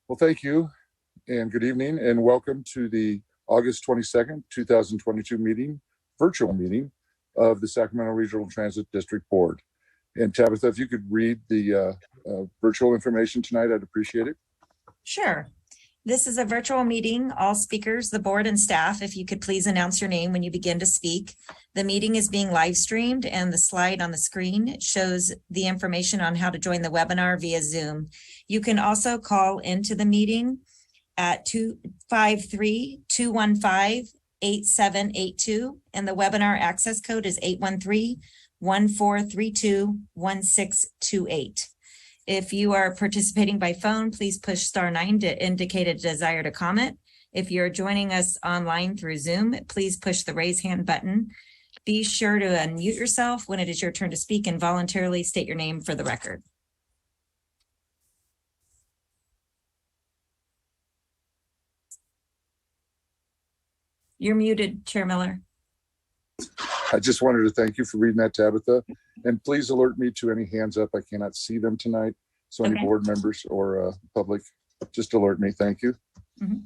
Well, thank you and good evening and welcome to the August 22nd, 2022 virtual meeting of the Sacramento Regional Transit District Board. And Tabitha, if you could read the virtual information tonight, I'd appreciate it. Sure. This is a virtual meeting. All speakers, the board and staff, if you could please announce your name when you begin to speak. The meeting is being live streamed and the slide on the screen shows the information on how to join the webinar via Zoom. You can also call into the meeting at 253-215-8782 and the webinar access code is 813-1432-1628. If you are participating by phone, please push *9 to indicate a desire to comment. If you're joining us online through Zoom, please push the raise hand button. Be sure to unmute yourself when it is your turn to speak and voluntarily state your name for the record. You're muted, Chair Miller. I just wanted to thank you for reading that, Tabitha. And please alert me to any hands up. I cannot see them tonight. So any board members or public, just alert me. Thank you. Mm-hmm.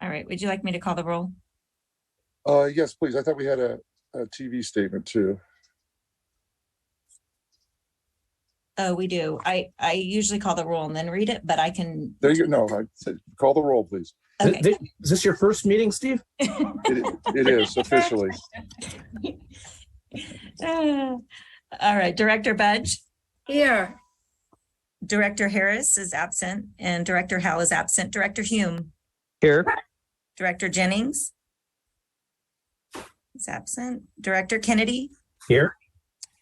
All right. Would you like me to call the roll? Yes, please. I thought we had a TV statement too. Oh, we do. I usually call the roll and then read it, but I can. There you go. No, I said call the roll, please. Okay. Is this your first meeting, Steve? It is officially. All right. Director Budge. Here. Director Harris is absent and Director Howell is absent. Director Hume. Here. Director Jennings is absent. Director Kennedy. Here.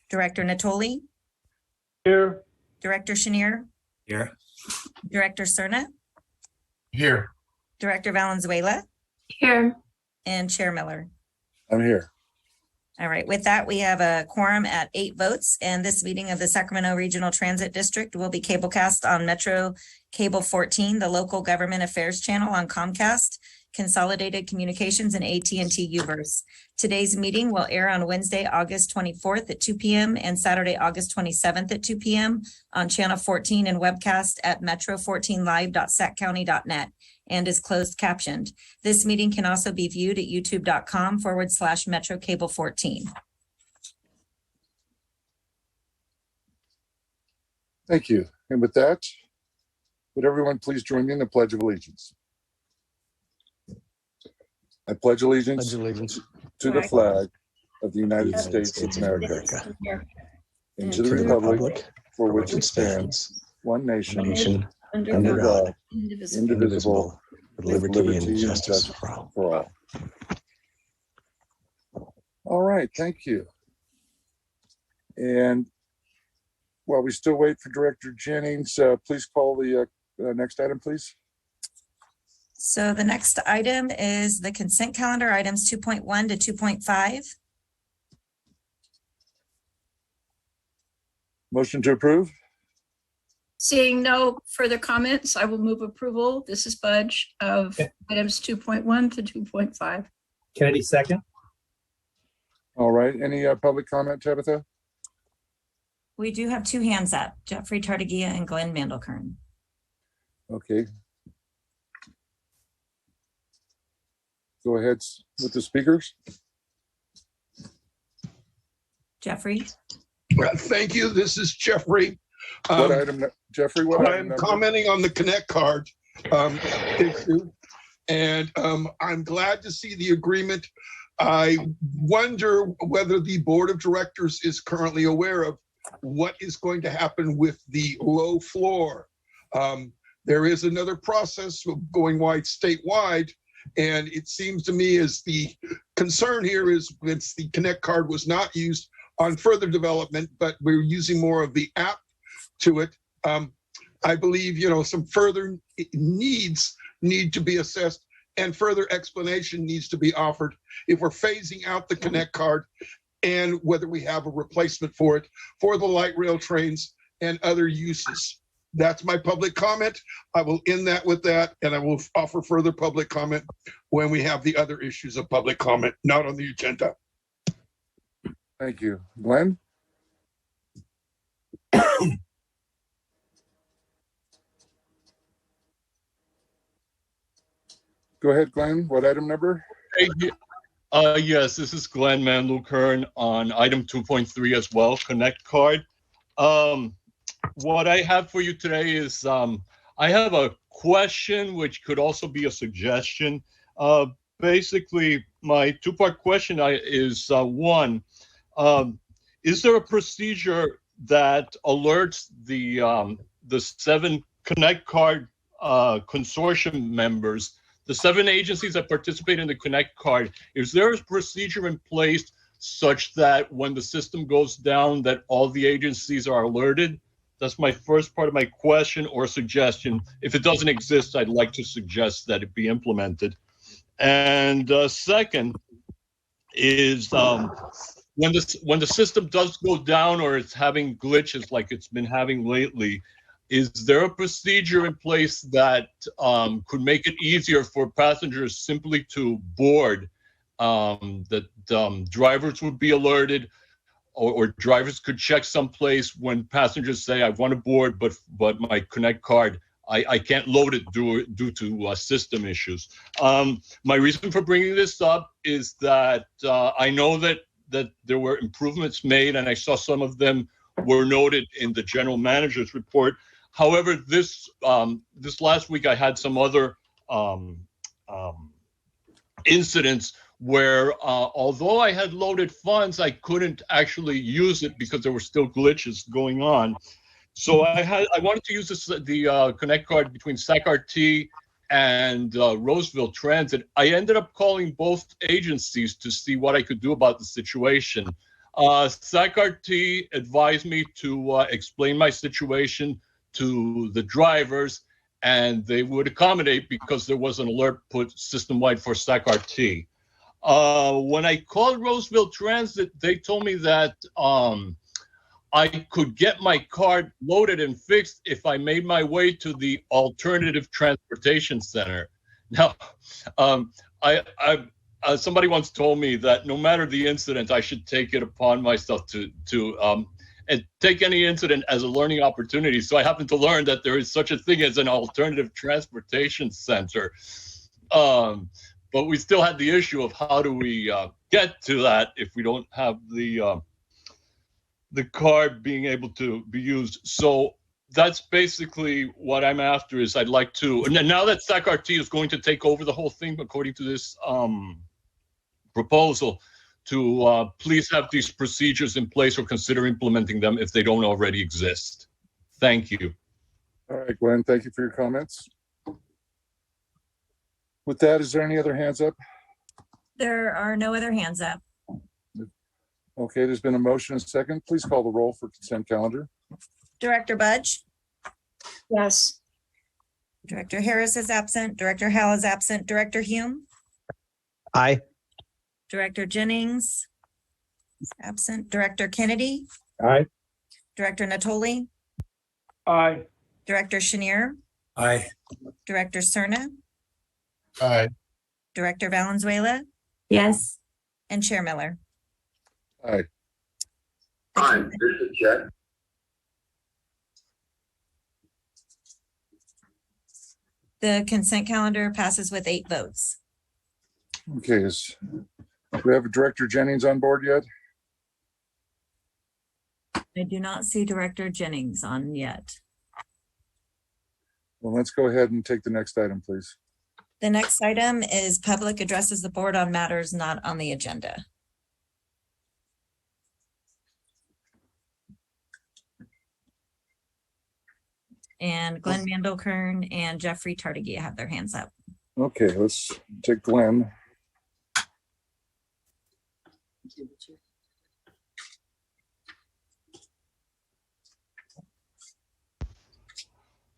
Director Natoli. Here. Director Chenier. Here. Director Cerna. Here. Director Valenzuela. Here. And Chair Miller. I'm here. All right. With that, we have a quorum at 8 votes, and this meeting of the Sacramento Regional Transit District will be cablecast on Metro Cable 14, the local government affairs channel on Comcast, Consolidated Communications, and AT&T Uverse. Today's meeting will air on Wednesday, August 24th at 2 p.m. and Saturday, August 27th at 2 p.m. on Channel 14 and webcast at metro14live.saccounty.net and is closed captioned. This meeting can also be viewed at youtube.com/Metro Cable 14. Thank you. And with that, would everyone please join me in the Pledge of Allegiance? I pledge allegiance to the flag of the United States of America and to the republic for which it stands, one nation, under God, indivisible, with liberty and justice for all. All right, thank you. And while we still wait for Director Jennings, please call the next item, please. So the next item is the consent calendar, items 2.1 to 2.5. Motion to approve. Seeing no further comments, I will move approval. This is Budge of items 2.1 to 2.5. Kennedy, second. All right. Any public comment, Tabitha? We do have two hands up, Jeffrey Tartagia and Glenn Mandelkern. Okay. Go ahead with the speakers. Jeffrey. Thank you. This is Jeffrey. What item, Jeffrey? What item I'm number? commenting on the Connect card issue, and I'm glad to see the agreement. I wonder whether the board of directors is currently aware of what is going to happen with the low floor. There is another process of going statewide. And it seems to me as the concern here is since the Connect card was not used on further development, but we're using more of the app to it. I believe, some further needs need to be assessed and further explanation needs to be offered if we're phasing out the Connect card and whether we have a replacement for it for the light rail trains and other uses. That's my public comment. I will end that with that, and I will offer further public comment when we have the other issues of public comment not on the agenda. Thank you. Glenn? Go ahead, Glenn. What item number? Yes, this is Glenn Manlukern on item 2.3 as well, Connect Card. What I have for you today is I have a question which could also be a suggestion. Basically, my two-part question is one, is there a procedure that alerts the 7 Connect Card consortium members, the 7 agencies that participate in the Connect Card? Is there a procedure in place such that when the system goes down that all the agencies are alerted? That's my first part of my question or suggestion. If it doesn't exist, I'd like to suggest that it be implemented. And second is when the system does go down or it's having glitches like it's been having lately, is there a procedure in place that could make it easier for passengers simply to board, that drivers would be alerted, or drivers could check someplace when passengers say, I want to board, but my Connect Card, I can't load it due to system issues. My reason for bringing this up is that I know that there were improvements made, and I saw some of them were noted in the general manager's report. However, this last week I had some other incidents where although I had loaded funds, I couldn't actually use it because there were still glitches going on. So I wanted to use the Connect Card between SacRT and Roseville Transit. I ended up calling both agencies to see what I could do about the situation. SacRT advised me to explain my situation to the drivers, and they would accommodate because there was an alert put system-wide for SacRT. When I called Roseville Transit, they told me that I could get my card loaded and fixed if I made my way to the alternative transportation center. Now, somebody once told me that no matter the incident, I should take it upon myself to and take any incident as a learning opportunity. So I happened to learn that there is such a thing as an alternative transportation center. But we still had the issue of how do we get to that if we don't have the card being able to be used. So that's basically what I'm after. Is I'd like to, now that SacRT is going to take over the whole thing according to this proposal, to please have these procedures in place or consider implementing them if they don't already exist. Thank you. All right, Glenn, thank you for your comments. With that, is there any other hands up? There are no other hands up. Okay, there's been a motion and a second. Please call the roll for consent calendar. Director Budge? Yes. Director Harris is absent. Director Howell is absent. Director Hume? Aye. Director Jennings is absent. Director Kennedy? Aye. Director Natoli? Aye. Director Chenier? Aye. Director Cerna? Aye. Director Valenzuela? Yes. And Chair Miller? Aye. Aye, this is Chet. The consent calendar passes with 8 votes. Okay, do we have Director Jennings on board yet? I do not see Director Jennings on yet. Well, let's go ahead and take the next item, please. The next item is public addresses the board on matters not on the agenda. And Glenn Mandelkern and Jeffrey Tardigia have their hands up. Okay, let's take Glenn.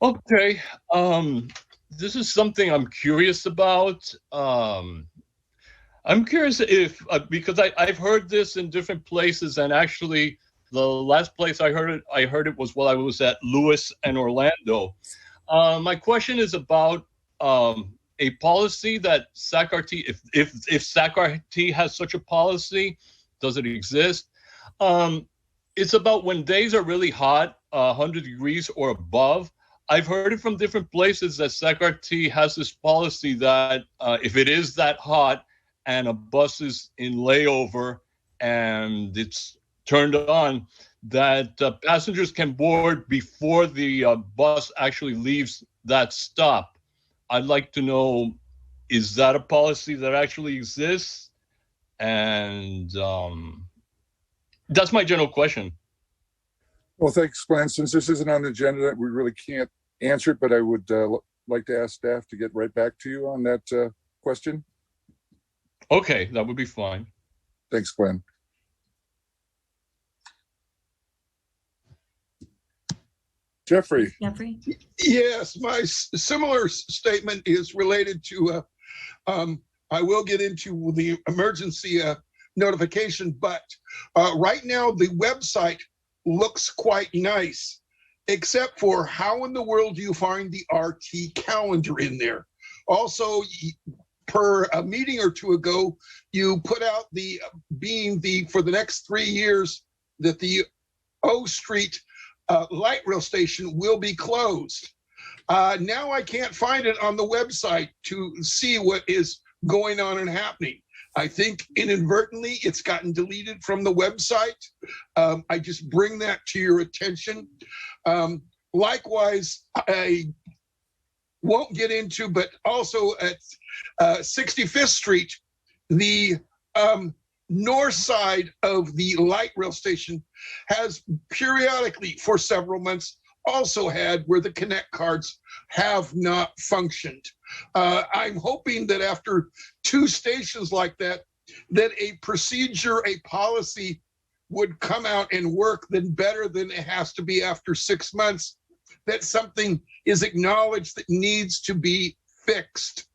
Okay, this is something I'm curious about. I'm curious if, because I've heard this in different places, and actually the last place I heard it was while I was at Lewis and Orlando. My question is about a policy that SacRT, if SacRT has such a policy, does it exist? It's about when days are really hot, 100 degrees or above. I've heard it from different places that SacRT has this policy that if it is that hot and a bus is in layover and it's turned on, that passengers can board before the bus actually leaves that stop. I'd like to know, is that a policy that actually exists? And that's my general question. Well, thanks, Glenn. Since this isn't on the agenda, we really can't answer it, but I would like to ask staff to get right back to you on that question. Okay, that would be fine. Thanks, Glenn. Jeffrey. Yes, my similar statement is related to, I will get into the emergency notification, but right now the website looks quite nice, except for how in the world do you find the RT calendar in there? Also, per a meeting or two ago, you put out for the next 3 years that the O Street light rail station will be closed. Now I can't find it on the website to see what is going on and happening. I think inadvertently it's gotten deleted from the website. I just bring that to your attention. Likewise, I won't get into, but also at 65th Street, the north side of the light rail station has periodically for several months also had where the Connect cards have not functioned. I'm hoping that after 2 stations like that, that a procedure, a policy would come out and work then better than it has to be after 6 months, that something is acknowledged that needs to be fixed.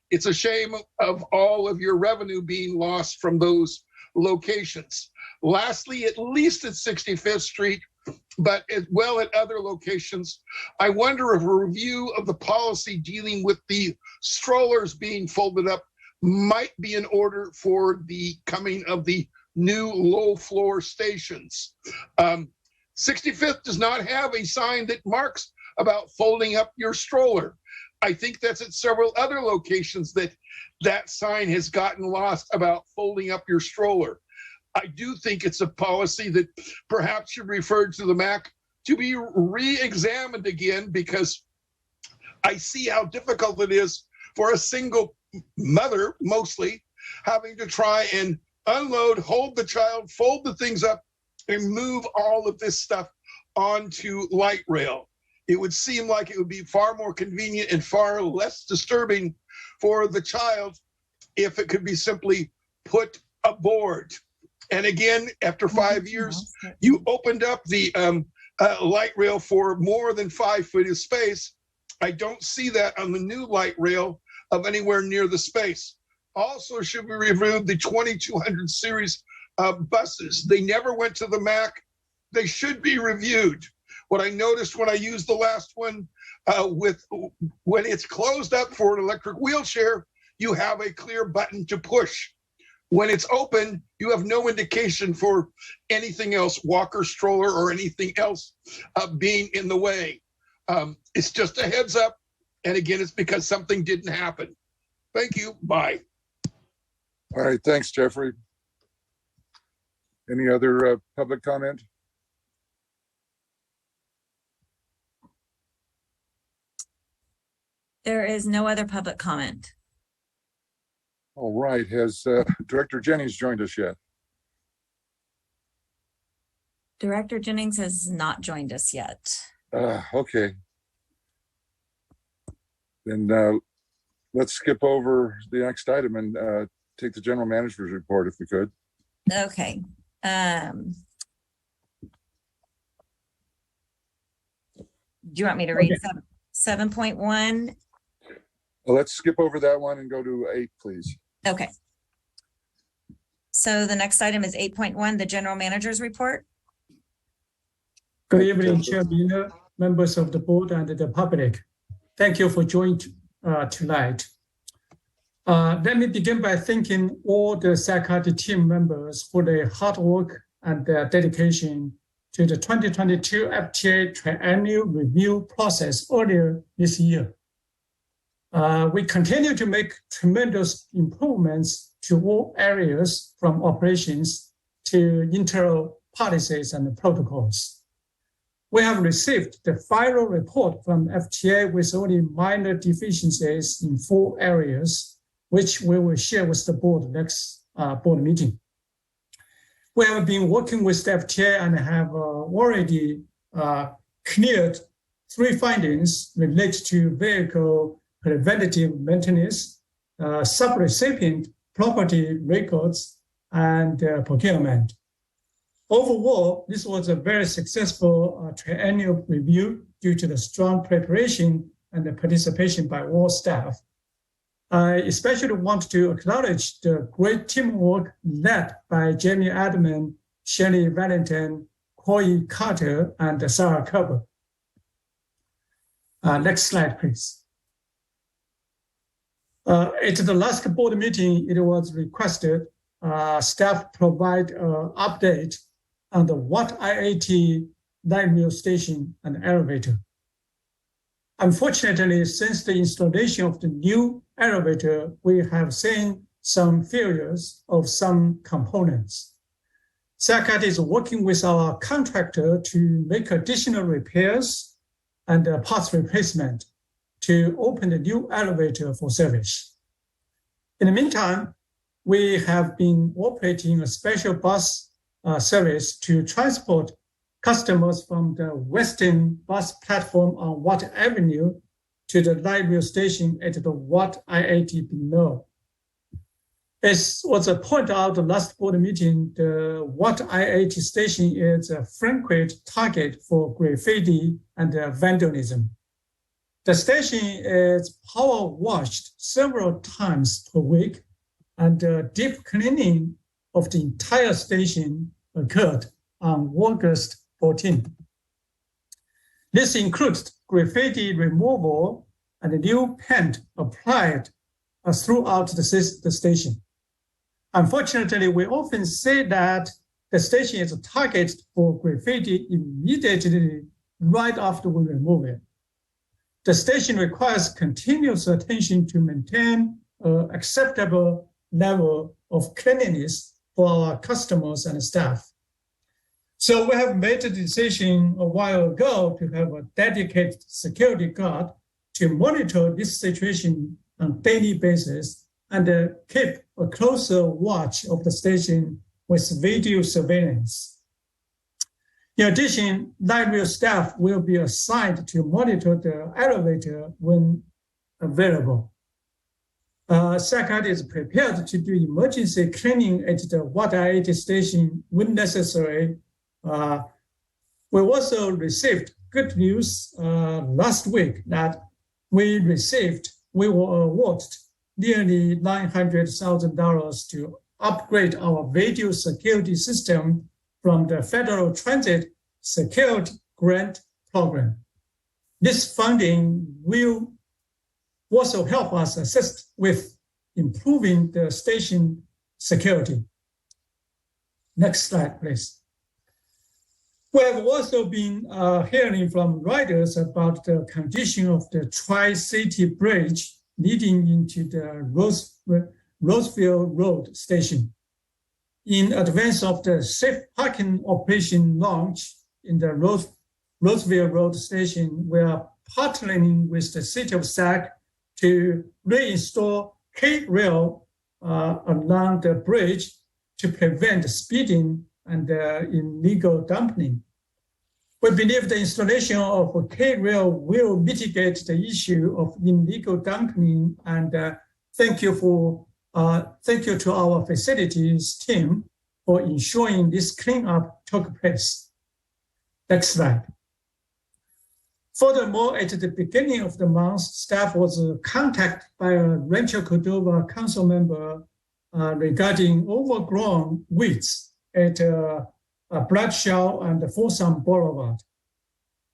It's a shame of all of your revenue being lost from those locations. Lastly, at least at 65th Street, but as well at other locations, I wonder if a review of the policy dealing with the strollers being folded up might be in order for the coming of the new low floor stations. 65th does not have a sign that marks about folding up your stroller. I think that's at several other locations that sign has gotten lost about folding up your stroller. I do think it's a policy that perhaps should refer to the MAC to be re-examined again, because I see how difficult it is for a single mother, mostly, having to try and unload, hold the child, fold the things up, and move all of this stuff onto light rail. It would seem like it would be far more convenient and far less disturbing for the child if it could be simply put aboard. And again, after 5 years, you opened up the light rail for more than 5 feet of space. I don't see that on the new light rail of anywhere near the space. Also should be reviewed the 2200 series buses. They never went to the MAC. They should be reviewed. What I noticed when I used the last one, when it's closed up for an electric wheelchair, you have a clear button to push. When it's open, you have no indication for anything else, walker, stroller, or anything else being in the way. It's just a heads up. And again, it's because something didn't happen. Thank you. Bye. All right. Thanks, Jeffrey. Any other public comment? There is no other public comment. All right. Has Director Jennings joined us yet? Director Jennings has not joined us yet. Okay. Then let's skip over the next item and take the general manager's report if we could. Okay. Do you want me to read 7.1? Well, let's skip over that one and go to 8, please. Okay. So the next item is 8.1, the general manager's report. Good evening, Chairman, members of the board, and the public. Thank you for joining tonight. Let me begin by thanking all the SacRT team members for their hard work and their dedication to the 2022 FTA triennial review process earlier this year. We continue to make tremendous improvements to all areas from operations to internal policies and protocols. We have received the final report from FTA with only minor deficiencies in 4 areas, which we will share with the board next board meeting. We have been working with the FTA and have already cleared 3 findings related to vehicle preventative maintenance, subrecipient property records, and procurement. Overall, this was a very successful triennial review due to the strong preparation and the participation by all staff. I especially want to acknowledge the great teamwork led by Jamie Adman, Shelley Valentin, Corey Carter, and Sarah Kerber. Next slide, please. At the last board meeting, it was requested staff provide an update on the Watt IAT light rail station and elevator. Unfortunately, since the installation of the new elevator, we have seen some failures of some components. SACAT is working with our contractor to make additional repairs and parts replacement to open the new elevator for service. In the meantime, we have been operating a special bus service to transport customers from the western bus platform on Watt Avenue to the light rail station at the Watt IAT below. As was pointed out the last board meeting, the Watt IAT station is a frequent target for graffiti and vandalism. The station is power washed several times per week, and deep cleaning of the entire station occurred on August 14. This includes graffiti removal and new paint applied throughout the station. Unfortunately, we often say that the station is a target for graffiti immediately right after we remove it. The station requires continuous attention to maintain an acceptable level of cleanliness for our customers and staff. So we have made a decision a while ago to have a dedicated security guard to monitor this situation on a daily basis and keep a closer watch of the station with video surveillance. In addition, light rail staff will be assigned to monitor the elevator when available. SACAT is prepared to do emergency cleaning at the Watt IAT station when necessary. We also received good news last week that we were awarded nearly $900,000 to upgrade our video security system from the Federal Transit Security Grant Program. This funding will also help us assist with improving the station security. Next slide, please. We have also been hearing from riders about the condition of the Tri-City Bridge leading into the Roseville Road station. In advance of the safe parking operation launch in the Roseville Road station, we are partnering with the City of Sac to reinstall K-rail along the bridge to prevent speeding and illegal dumping. We believe the installation of K-rail will mitigate the issue of illegal dumping, and thank you to our facilities team for ensuring this cleanup took place. Next slide. Furthermore, at the beginning of the month, staff was contacted by a Rancho Cordova council member regarding overgrown weeds at Bradshaw and Folsom Boulevard.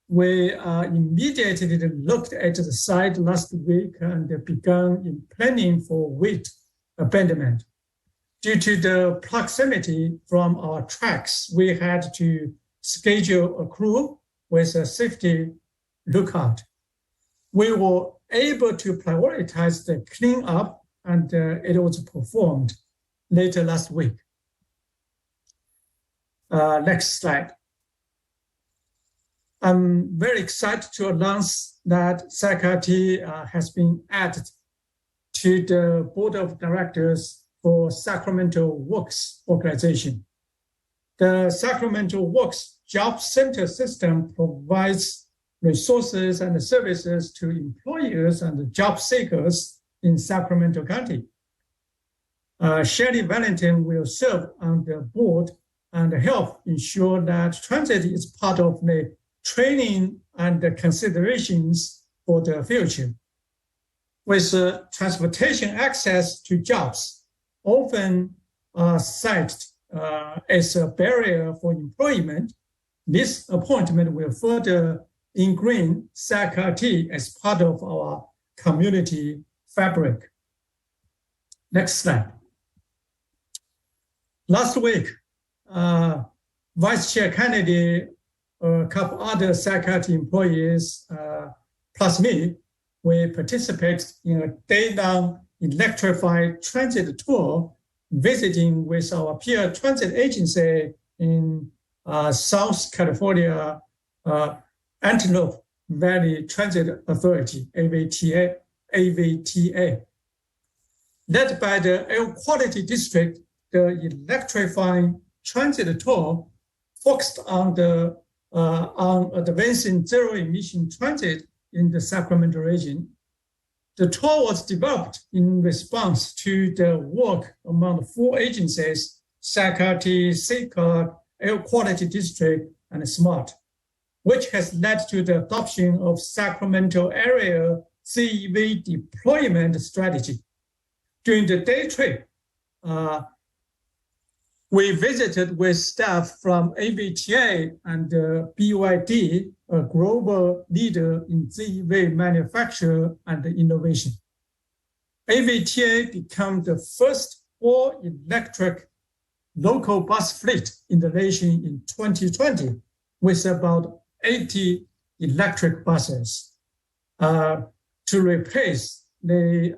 We immediately looked at the site last week and began planning for weed abandonment. Due to the proximity from our tracks, we had to schedule a crew with a safety lookout. We were able to prioritize the cleanup, and it was performed later last week. Next slide. I'm very excited to announce that SACRT has been added to the Board of Directors for Sacramento Works organization. The Sacramento Works Job Center system provides resources and services to employers and job seekers in Sacramento County. Shelly Valentin will serve on the board and help ensure that transit is part of the training and the considerations for the future. With transportation access to jobs often cited as a barrier for employment, this appointment will further ingrain SACRT as part of our community fabric. Next slide. Last week, Vice Chair Kennedy, a couple other SACRT employees, plus me, we participated in a day-long electrified transit tour, visiting with our peer transit agency in South California, Antelope Valley Transit Authority, AVTA. Led by the Air Quality District, the electrifying transit tour focused on advancing zero-emission transit in the Sacramento region. The tour was developed in response to the work among 4 agencies, SACRT, SACRT, Air Quality District, and SMART, which has led to the adoption of Sacramento area CEV deployment strategy. During the day trip, we visited with staff from AVTA and BYD, a global leader in ZEV manufacture and innovation. AVTA became the first all-electric local bus fleet in the nation in 2020, with about 80 electric buses to replace the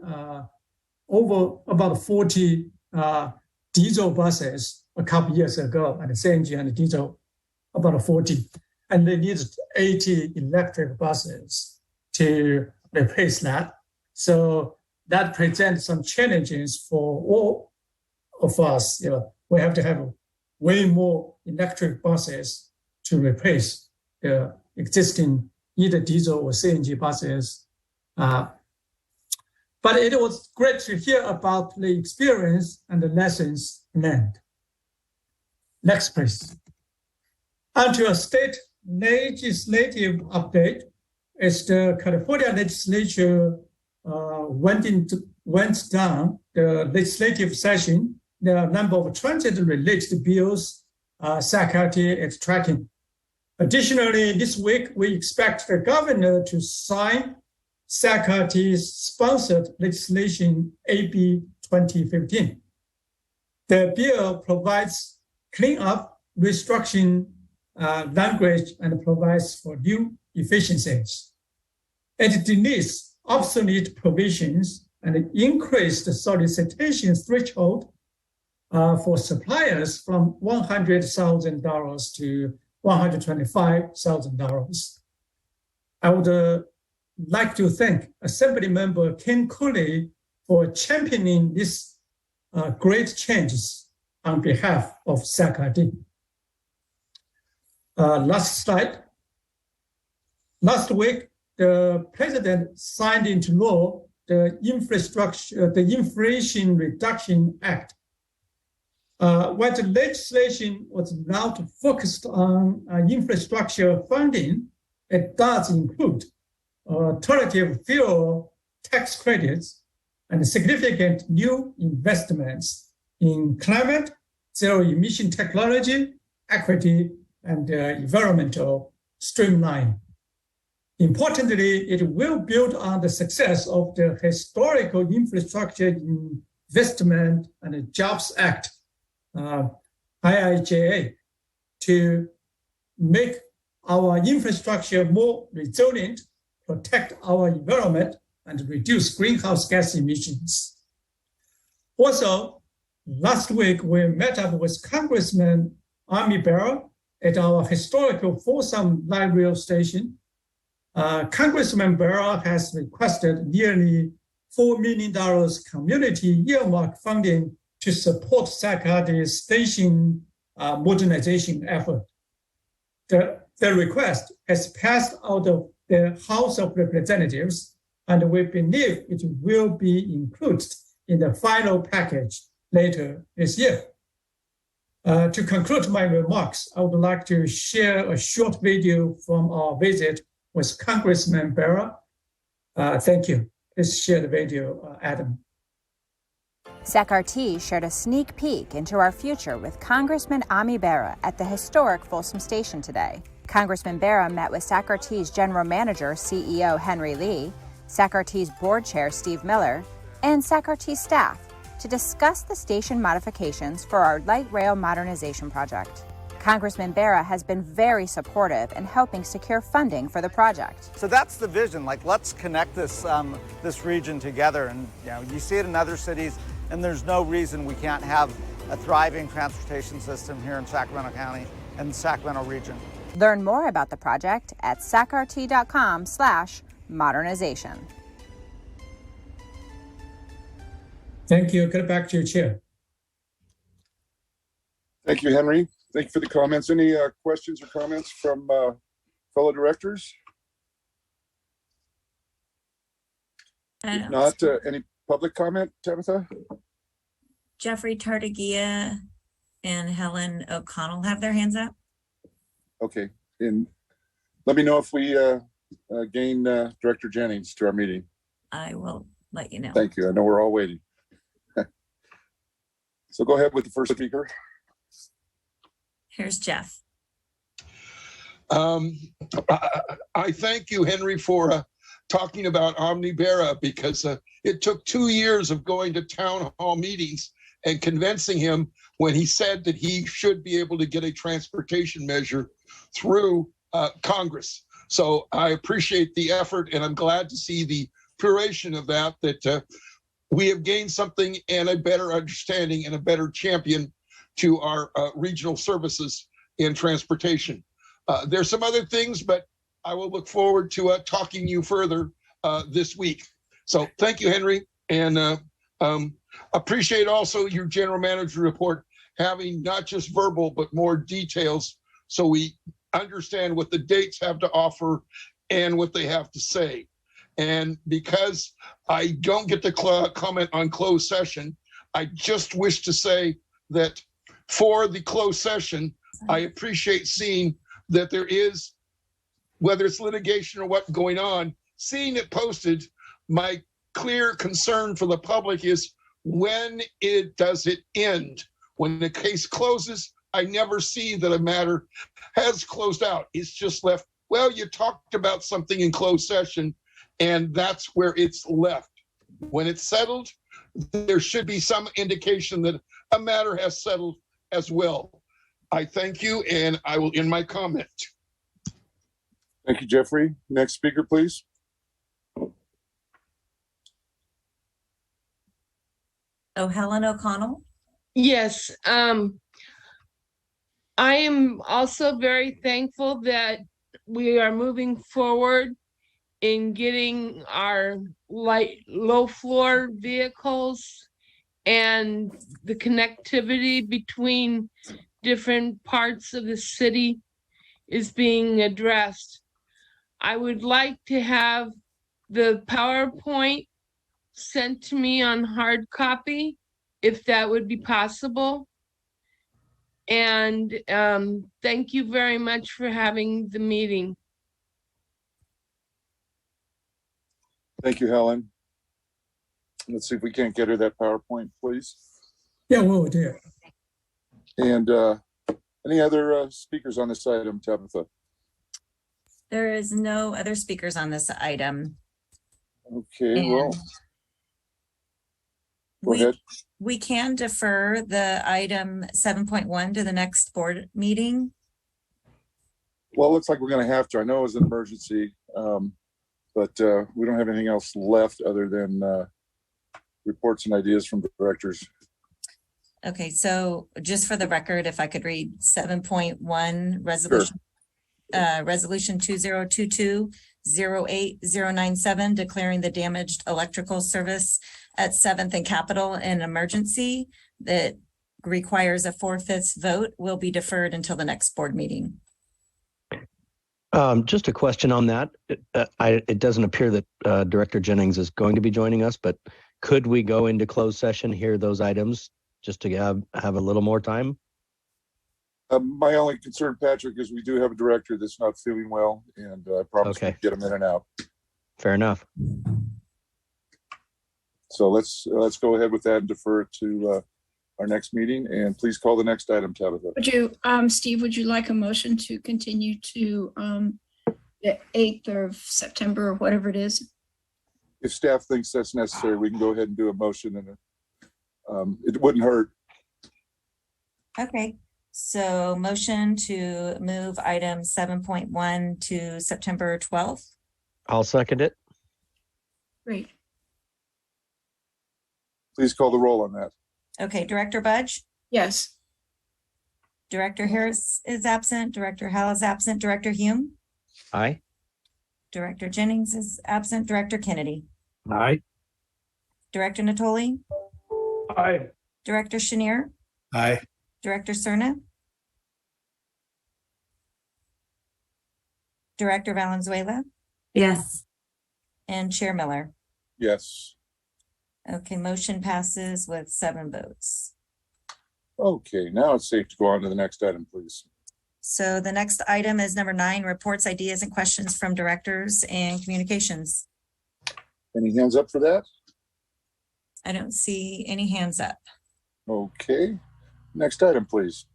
over about 40 diesel buses a couple years ago, and CNG and diesel about 40. And they needed 80 electric buses to replace that. So that presents some challenges for all of us. We have to have way more electric buses to replace the existing either diesel or CNG buses. But it was great to hear about the experience and the lessons learned. Next, please. Onto a state legislative update. As the California legislature went down the legislative session, there are a number of transit-related bills SACRT is tracking. Additionally, this week, we expect the governor to sign SACRT's sponsored legislation, AB 2015. The bill provides cleanup, restructuring language, and provides for new efficiencies. It deletes obsolete provisions and increased the solicitation threshold for suppliers from $100,000 to $125,000. I would like to thank Assembly Member Ken Cooley for championing these great changes on behalf of SACRT. Last slide. Last week, the president signed into law the Inflation Reduction Act. While the legislation was not focused on infrastructure funding, it does include alternative fuel tax credits and significant new investments in climate, zero-emission technology, equity, and environmental streamline. Importantly, it will build on the success of the Historical Infrastructure Investment and Jobs Act, IIJA, to make our infrastructure more resilient, protect our environment, and reduce greenhouse gas emissions. Also, last week we met up with Congressman Army Barra at our historical Folsom Light Rail Station. Congressman Barra has requested nearly $4 million community earmark funding to support Sacramento's station modernization effort. The request has passed out of the House of Representatives, and we believe it will be included in the final package later this year. To conclude my remarks, I would like to share a short video from our visit with Congressman Barra. Thank you. Please share the video, Adam. SacRT shared a sneak peek into our future with Congressman Ami Bera at the historic Folsom Station today. Congressman Bera met with SacRT's General Manager, CEO Henry Lee, SacRT's Board Chair Steve Miller, and SacRT staff to discuss the station modifications for our light rail modernization project. Congressman Bera has been very supportive in helping secure funding for the project. So that's the vision. Like, let's connect this region together, and you see it in other cities, and there's no reason we can't have a thriving transportation system here in Sacramento County and the Sacramento region. Learn more about the project at sacrt.com/modernization. Thank you. Get back to your chair. Thank you, Henry. Thank you for the comments. Any questions or comments from fellow directors? If not, any public comment, Tabitha? Jeffrey Tartagia and Helen O'Connell have their hands up. Okay, and let me know if we gain Director Jennings to our meeting. I will let you know. Thank you. I know we're all waiting. So go ahead with the first speaker. Here's Jeff. I thank you, Henry, for talking about Omni Bera, because it took 2 years of going to town hall meetings and convincing him when he said that he should be able to get a transportation measure through Congress. So I appreciate the effort, and I'm glad to see the puration of that we have gained something and a better understanding and a better champion to our regional services in transportation. There's some other things, but I will look forward to talking to you further this week. So thank you, Henry, and appreciate also your general manager report having not just verbal, but more details so we understand what the dates have to offer and what they have to say. And because I don't get to comment on closed session, I just wish to say that for the closed session, I appreciate seeing that there is, whether it's litigation or what's going on, seeing it posted. My clear concern for the public is, when does it end? When the case closes, I never see that a matter has closed out. It's just left, well, you talked about something in closed session, and that's where it's left. When it's settled, there should be some indication that a matter has settled as well. I thank you, and I will end my comment. Thank you, Jeffrey. Next speaker, please. Oh, Helen O'Connell. Yes, I am also very thankful that we are moving forward in getting our low floor vehicles and the connectivity between different parts of the city is being addressed. I would like to have the PowerPoint sent to me on hard copy, if that would be possible. And thank you very much for having the meeting. Thank you, Helen. Let's see if we can't get her that PowerPoint, please. Yeah, we'll do it. And any other speakers on this item, Tabitha? There is no other speakers on this item. Okay, And well, go ahead. We can defer the item 7.1 to the next board meeting. Well, it looks like we're going to have to. I know it was an emergency, but we don't have anything else left other than reports and ideas from directors. Okay, so just for the record, if I could read 7.1 resolution, resolution 2022-08097, declaring the damaged electrical service at 7th and Capitol an emergency that requires a 4/5 vote, will be deferred until the next board meeting. Just a question on that. It doesn't appear that Director Jennings is going to be joining us, but could we go into closed session, hear those items, just to have a little more time? My only concern, Patrick, is we do have a director that's not feeling well, and I promise we'll get him in and out. Fair enough. So let's go ahead with that and defer it to our next meeting. And please call the next item, Tabitha. Would you, Steve, would you like a motion to continue to the 8th of September or whatever it is? If staff thinks that's necessary, we can go ahead and do a motion, and it wouldn't hurt. Okay, so motion to move item 7.1 to September 12th. I'll second it. Great. Please call the roll on that. Okay, Director Budge? Yes. Director Harris is absent. Director Howell is absent. Director Hume? Aye. Director Jennings is absent. Director Kennedy? Aye. Director Natoli? Aye. Director Chenier? Aye. Director Cerna? Director Valenzuela? Yes. And Chair Miller? Yes. Okay, motion passes with 7 votes. Okay, now it's safe to go on to the next item, please. So the next item is number 9, reports, ideas, and questions from directors and communications. Any hands up for that? I don't see any hands up. Okay, next item, please.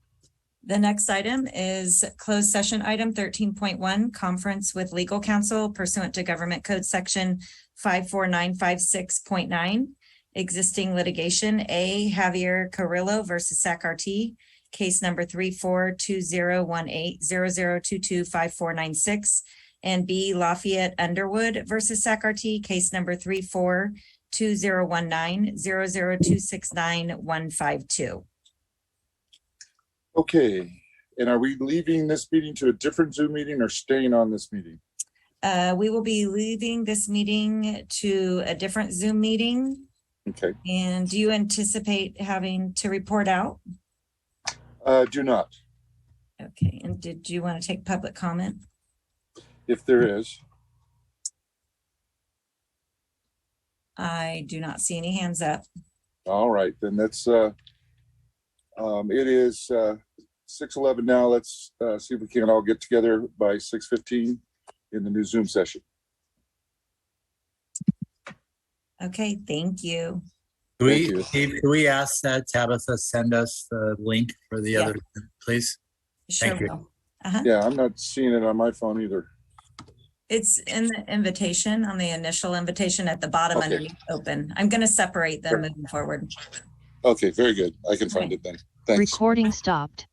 The next item is closed session item 13.1, conference with legal counsel pursuant to Government Code Section 54956.9, existing litigation. A, Javier Carrillo versus SAC-RT, case number 34201800225496, and B, Lafayette Underwood versus SAC-RT, case number 34201900269152. Okay, and are we leaving this meeting to a different Zoom meeting or staying on this meeting? We will be leaving this meeting to a different Zoom meeting. Okay. And do you anticipate having to report out? Do not. Okay, and did you want to take public comment? If there is. I do not see any hands up. All right, then that's it is 6:11 now. Let's see if we can all get together by 6:15 in the new Zoom session. Okay, thank you. Steve, can we ask that Tabitha send us the link for the other, please? Sure. Thank you. Will. Yeah, I'm not seeing it on my phone either. It's in the invitation, on the initial invitation at the bottom underneath open. I'm going to separate them moving forward. Okay, very good. I can find it then. Thanks. Recording stopped.